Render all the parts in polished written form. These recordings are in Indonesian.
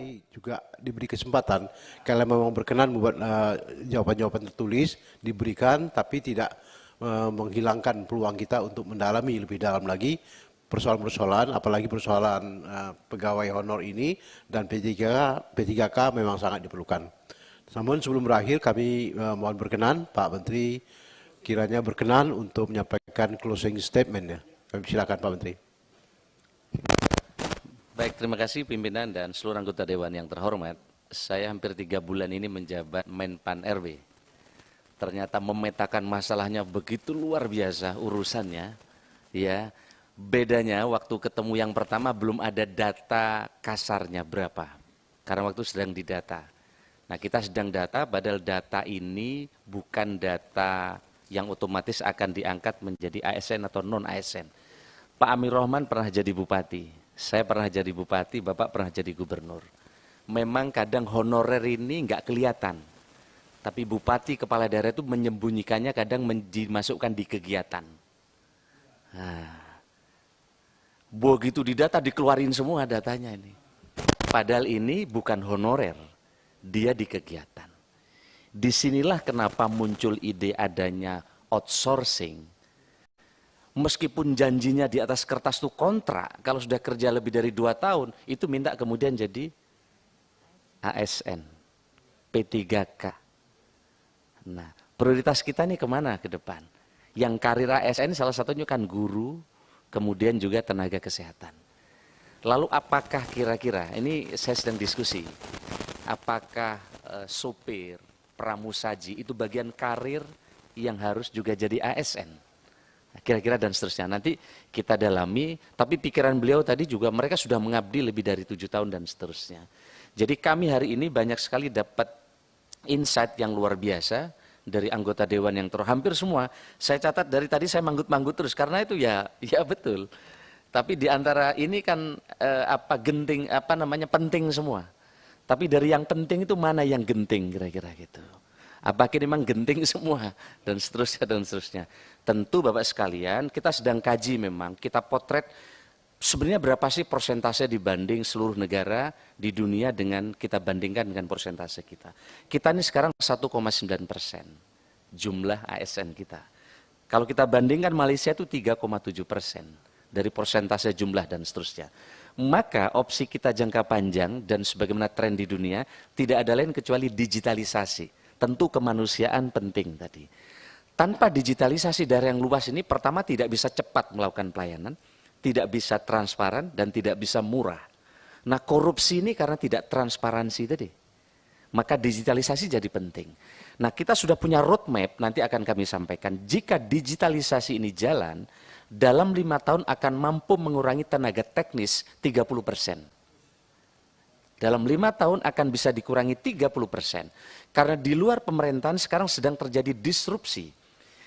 ini juga diberi kesempatan kalau memang berkenan membuat jawaban-jawaban tertulis diberikan, tapi tidak menghilangkan peluang kita untuk mendalami lebih dalam lagi persoalan-persoalan, apalagi persoalan pegawai honor ini, dan P3K memang sangat diperlukan. Namun sebelum berakhir kami mohon berkenan Pak Menteri kiranya berkenan untuk menyampaikan closing statement ya. Kami silakan Pak Menteri. Baik, terima kasih pimpinan dan seluruh anggota Dewan yang terhormat. Saya hampir 3 bulan ini menjabat Menpan RB. Ternyata memetakan masalahnya begitu luar biasa urusannya. Ya, bedanya waktu ketemu yang pertama belum ada data kasarnya berapa. Karena waktu sedang didata. Nah, kita sedang data, padahal data ini bukan data yang otomatis akan diangkat menjadi ASN atau non-ASN. Pak Amir Rahman pernah jadi bupati, saya pernah jadi bupati, Bapak pernah jadi gubernur. Memang kadang honorer ini nggak kelihatan, tapi bupati kepala daerah itu menyembunyikannya, kadang dimasukkan di kegiatan. Nah, begitu didata dikeluarin semua datanya ini. Padahal ini bukan honorer, dia di kegiatan. Disinilah kenapa muncul ide adanya outsourcing. Meskipun janjinya di atas kertas itu kontrak, kalau sudah kerja lebih dari 2 tahun, itu minta kemudian jadi ASN, P3K. Nah, prioritas kita nih kemana ke depan? Yang karir ASN salah satunya kan guru, kemudian juga tenaga kesehatan. Lalu apakah kira-kira, ini saya sedang diskusi, apakah sopir, pramusaji itu bagian karir yang harus juga jadi ASN, kira-kira dan seterusnya. Nanti kita dalami, tapi pikiran beliau tadi juga mereka sudah mengabdi lebih dari 7 tahun dan seterusnya. Jadi kami hari ini banyak sekali dapat insight yang luar biasa dari anggota Dewan yang hampir semua. Saya catat dari tadi saya manggut-manggut terus karena itu ya betul. Tapi di antara ini kan penting semua. Tapi dari yang penting itu mana yang genting kira-kira gitu. Apakah memang genting semua dan seterusnya dan seterusnya. Tentu Bapak sekalian kita sedang kaji memang, kita potret sebenarnya berapa sih persentase dibanding seluruh negara di dunia dengan kita bandingkan dengan persentase kita. Kita ini sekarang 1,9% jumlah ASN kita. Kalau kita bandingkan Malaysia itu 3,7% dari persentase jumlah dan seterusnya. Maka opsi kita jangka panjang dan sebagaimana tren di dunia tidak ada lain kecuali digitalisasi. Tentu kemanusiaan penting tadi. Tanpa digitalisasi daerah yang luas ini pertama tidak bisa cepat melakukan pelayanan, tidak bisa transparan dan tidak bisa murah. Nah, korupsi ini karena tidak transparansi tadi. Maka digitalisasi jadi penting. Nah, kita sudah punya roadmap, nanti akan kami sampaikan. Jika digitalisasi ini jalan, dalam 5 tahun akan mampu mengurangi tenaga teknis 30%. Dalam 5 tahun akan bisa dikurangi 30%. Karena di luar pemerintahan sekarang sedang terjadi disrupsi.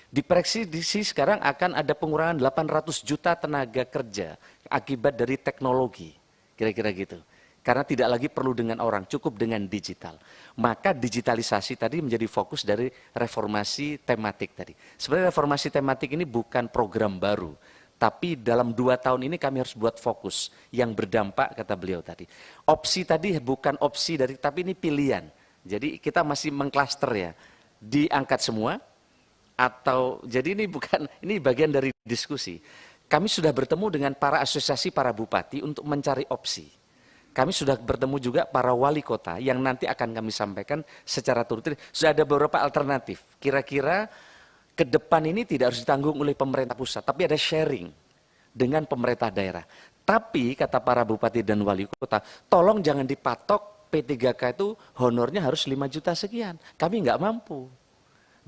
Diprediksi sekarang akan ada pengurangan 800 juta tenaga kerja akibat dari teknologi. Kira-kira gitu. Karena tidak lagi perlu dengan orang, cukup dengan digital. Maka digitalisasi tadi menjadi fokus dari reformasi tematik tadi. Sebenarnya reformasi tematik ini bukan program baru. Tapi dalam 2 tahun ini kami harus buat fokus yang berdampak, kata beliau tadi. Opsi tadi bukan opsi dari, tapi ini pilihan. Jadi kita masih mengklaster ya. Diangkat semua, atau jadi ini bukan, ini bagian dari diskusi. Kami sudah bertemu dengan para asosiasi para bupati untuk mencari opsi. Kami sudah bertemu juga para wali kota yang nanti akan kami sampaikan secara turut-turut. Sudah ada beberapa alternatif. Kira-kira ke depan ini tidak harus ditanggung oleh pemerintah pusat, tapi ada sharing dengan pemerintah daerah. Tapi kata para bupati dan wali kota, tolong jangan dipatok P3K itu honornya harus 5 juta sekian. Kami nggak mampu.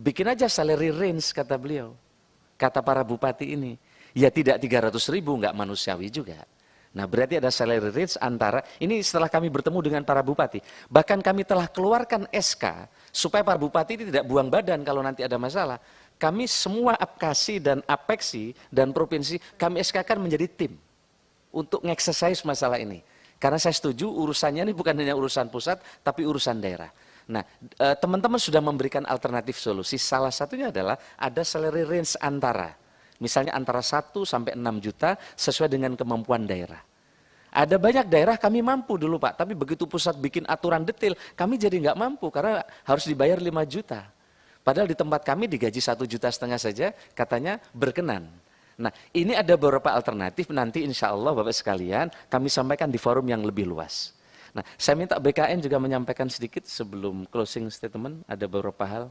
Bikin aja salary range kata beliau. Kata para bupati ini. Ya tidak 300 ribu, nggak manusiawi juga. Nah berarti ada salary range antara, ini setelah kami bertemu dengan para bupati, bahkan kami telah keluarkan SK, supaya para bupati ini tidak buang badan kalau nanti ada masalah. Kami semua apkasi dan apeksi dan provinsi, kami SK-kan menjadi tim, untuk nge-exercise masalah ini. Karena saya setuju urusannya ini bukan hanya urusan pusat, tapi urusan daerah. Nah teman-teman sudah memberikan alternatif solusi, salah satunya adalah ada salary range antara, misalnya antara 1 sampai 6 juta sesuai dengan kemampuan daerah. Ada banyak daerah kami mampu dulu Pak, tapi begitu pusat bikin aturan detail, kami jadi nggak mampu karena harus dibayar 5 juta. Padahal di tempat kami digaji 1,5 juta saja, katanya berkenan. Nah, ini ada beberapa alternatif, nanti insya Allah Bapak sekalian kami sampaikan di forum yang lebih luas. Nah, saya minta BKN juga menyampaikan sedikit sebelum closing statement, ada beberapa hal.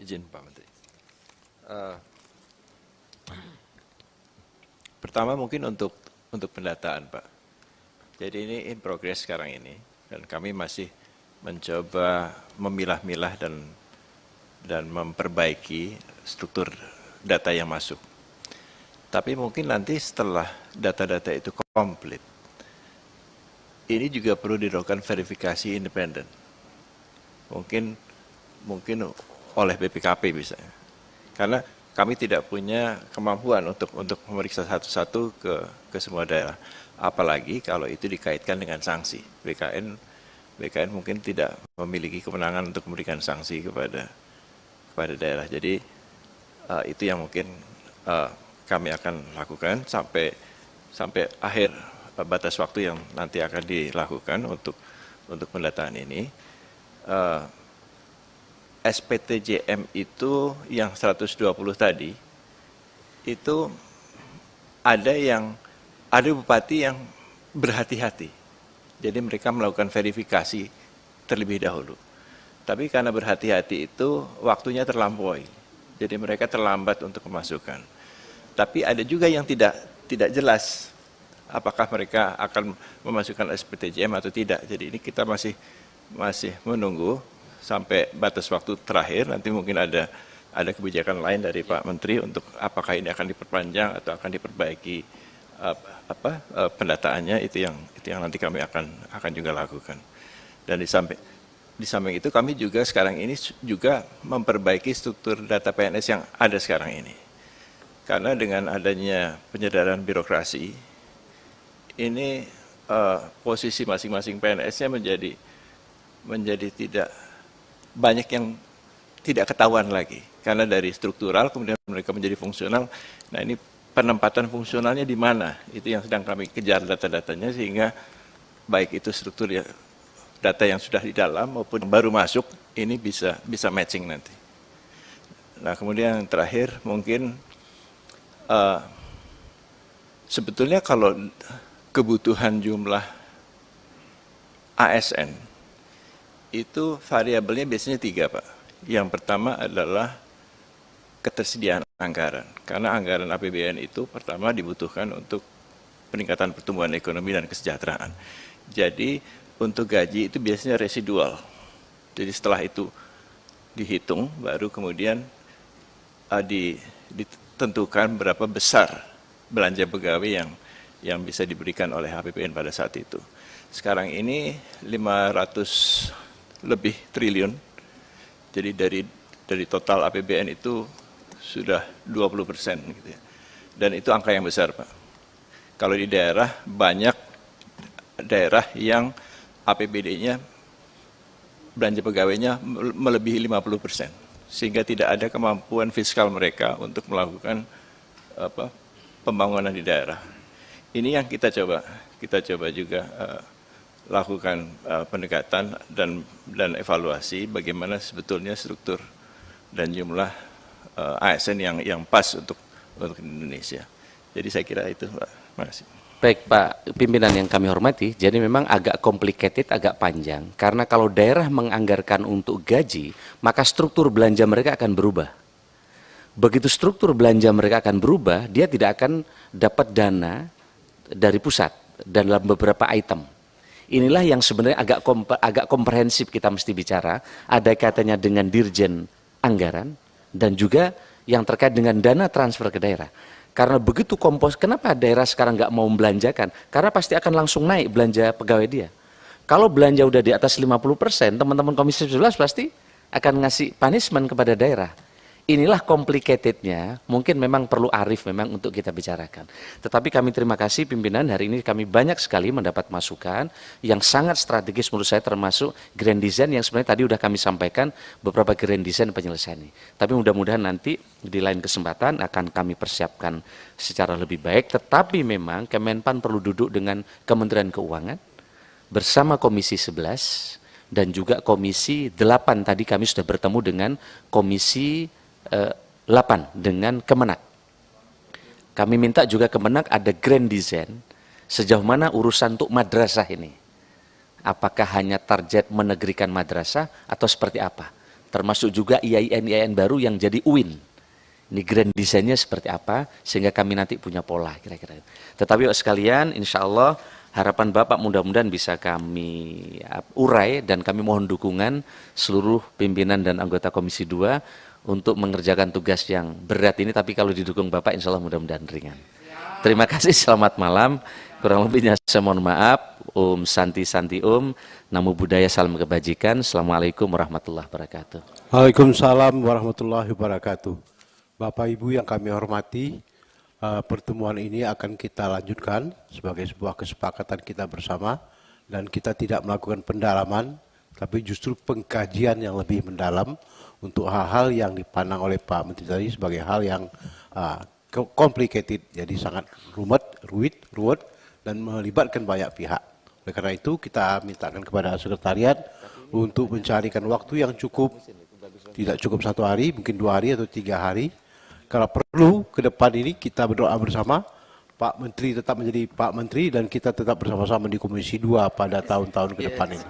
Izin Pak Menteri. Pertama mungkin untuk pendataan Pak. Jadi ini in progress sekarang ini dan kami masih mencoba memilah-milah dan memperbaiki struktur data yang masuk. Tapi mungkin nanti setelah data-data itu komplit, ini juga perlu dilakukan verifikasi independen. Mungkin oleh BPKP misalnya. Karena kami tidak punya kemampuan untuk memeriksa satu-satu ke semua daerah. Apalagi kalau itu dikaitkan dengan sanksi. BKN mungkin tidak memiliki kewenangan untuk memberikan sanksi kepada daerah. Jadi itu yang mungkin kami akan lakukan sampai akhir batas waktu yang nanti akan dilakukan untuk pendataan ini. SPTJM itu yang 120 tadi, itu ada bupati yang berhati-hati. Jadi mereka melakukan verifikasi terlebih dahulu. Tapi karena berhati-hati itu waktunya terlampaui. Jadi mereka terlambat untuk memasukkan. Tapi ada juga yang tidak jelas apakah mereka akan memasukkan SPTJM atau tidak. Jadi ini kita masih menunggu sampai batas waktu terakhir, nanti mungkin ada kebijakan lain dari Pak Menteri untuk apakah ini akan diperpanjang atau akan diperbaiki pendataannya, itu yang nanti kami akan juga lakukan. Dan di samping itu kami juga sekarang ini juga memperbaiki struktur data PNS yang ada sekarang ini. Karena dengan adanya penyederhanaan birokrasi, ini posisi masing-masing PNS-nya menjadi tidak banyak yang tidak ketahuan lagi. Karena dari struktural kemudian mereka menjadi fungsional. Nah ini penempatan fungsionalnya di mana? Itu yang sedang kami kejar data-datanya sehingga baik itu struktur data yang sudah di dalam maupun baru masuk ini bisa matching nanti. Nah kemudian yang terakhir mungkin sebetulnya kalau kebutuhan jumlah ASN itu variabelnya biasanya 3 Pak. Yang pertama adalah ketersediaan anggaran. Karena anggaran APBN itu pertama dibutuhkan untuk peningkatan pertumbuhan ekonomi dan kesejahteraan. Jadi untuk gaji itu biasanya residual. Jadi setelah itu dihitung baru kemudian ditentukan berapa besar belanja pegawai yang bisa diberikan oleh APBN pada saat itu. Sekarang ini 500 lebih triliun, jadi dari total APBN itu sudah 20% gitu ya. Dan itu angka yang besar Pak. Kalau di daerah, banyak daerah yang APBD-nya, belanja pegawainya melebihi 50%, sehingga tidak ada kemampuan fiskal mereka untuk melakukan pembangunan di daerah. Ini yang kita coba juga lakukan pendekatan dan evaluasi bagaimana sebetulnya struktur dan jumlah ASN yang pas untuk Indonesia. Jadi saya kira itu Pak. Terima kasih. Baik Pak pimpinan yang kami hormati, jadi memang agak complicated, agak panjang. Karena kalau daerah menganggarkan untuk gaji, maka struktur belanja mereka akan berubah. Begitu struktur belanja mereka akan berubah, dia tidak akan dapat dana dari pusat dan dalam beberapa item. Inilah yang sebenarnya agak komprehensif kita mesti bicara, ada kaitannya dengan dirjen anggaran dan juga yang terkait dengan dana transfer ke daerah. Karena begitu kenapa daerah sekarang nggak mau membelanjakan? Karena pasti akan langsung naik belanja pegawai dia. Kalau belanja udah di atas 50%, teman-teman Komisi 11 pasti akan ngasih punishment kepada daerah. Inilah complicatednya, mungkin memang perlu arif memang untuk kita bicarakan. Tetapi kami terima kasih pimpinan, hari ini kami banyak sekali mendapat masukan yang sangat strategis menurut saya, termasuk grand design yang sebenarnya tadi sudah kami sampaikan beberapa grand design penyelesaian ini. Tapi mudah-mudahan nanti di lain kesempatan akan kami persiapkan secara lebih baik, tetapi memang Kemenpan perlu duduk dengan Kementerian Keuangan bersama Komisi 11 dan juga Komisi 8, tadi kami sudah bertemu dengan Komisi 8 dengan Kemenak. Kami minta juga Kemenak ada grand design sejauh mana urusan untuk madrasah ini. Apakah hanya target menegrikan madrasah atau seperti apa? Termasuk juga IAIN baru yang jadi UIN. Ini grand desainnya seperti apa sehingga kami nanti punya pola kira-kira. Tetapi sekalian, insya Allah harapan Bapak mudah-mudahan bisa kami urai dan kami mohon dukungan seluruh pimpinan dan anggota Komisi 2 untuk mengerjakan tugas yang berat ini, tapi kalau didukung Bapak insya Allah mudah-mudahan ringan. Terima kasih, selamat malam. Kurang lebihnya saya mohon maaf. Santi Namo Buddhaya, salam kebajikan. Assalamualaikum warahmatullahi wabarakatuh. Waalaikumsalam warahmatullahi wabarakatuh. Bapak Ibu yang kami hormati, pertemuan ini akan kita lanjutkan sebagai sebuah kesepakatan kita bersama, dan kita tidak melakukan pendalaman, tapi justru pengkajian yang lebih mendalam untuk hal-hal yang dipandang oleh Pak Menteri tadi sebagai hal yang complicated, jadi sangat ruwet, dan melibatkan banyak pihak. Oleh karena itu kita mintakan kepada sekretariat untuk mencarikan waktu yang cukup, tidak cukup 1 hari, mungkin 2 hari atau 3 hari. Kalau perlu ke depan ini kita berdoa bersama, Pak Menteri tetap menjadi Pak Menteri dan kita tetap bersama-sama di Komisi 2 pada tahun-tahun ke depan ini.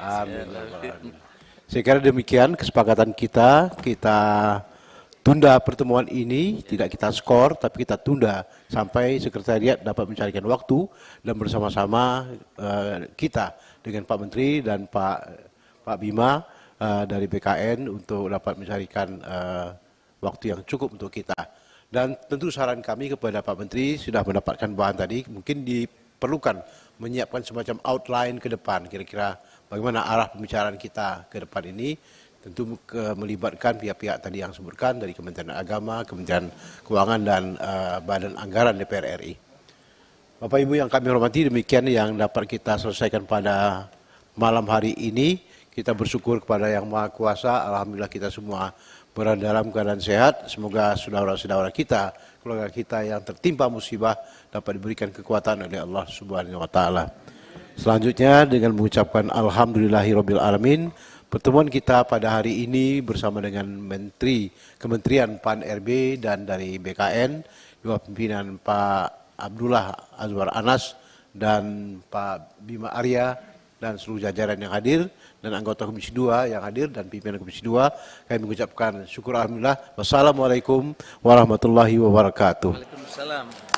Amin. Saya kira demikian kesepakatan kita tunda pertemuan ini, tidak kita skor, tapi kita tunda sampai sekretariat dapat mencarikan waktu dan bersama-sama kita dengan Pak Menteri dan Pak Bima dari BKN untuk dapat mencarikan waktu yang cukup untuk kita. Dan tentu saran kami kepada Pak Menteri sudah mendapatkan bahan tadi, mungkin diperlukan menyiapkan semacam outline ke depan, kira-kira bagaimana arah pembicaraan kita ke depan ini, tentu melibatkan pihak-pihak tadi yang sebutkan dari Kementerian Agama, Kementerian Keuangan, dan Badan Anggaran DPR RI. Bapak Ibu yang kami hormati, demikian yang dapat kita selesaikan pada malam hari ini. Kita bersyukur kepada Yang Maha Kuasa, alhamdulillah kita semua berada dalam keadaan sehat. Semoga saudara-saudara kita, keluarga kita yang tertimpa musibah dapat diberikan kekuatan oleh Allah Subhanahu wa taala. Selanjutnya dengan mengucapkan alhamdulillahirabbil alamin, pertemuan kita pada hari ini bersama dengan Kementerian Pan RB dan dari BKN, dua pimpinan Pak Abdullah Azwar Anas dan Pak Bima Arya dan seluruh jajaran yang hadir dan anggota Komisi 2 yang hadir dan pimpinan Komisi 2, kami mengucapkan syukur alhamdulillah. Wassalamualaikum warahmatullahi wabarakatuh. Waalaikumsalam.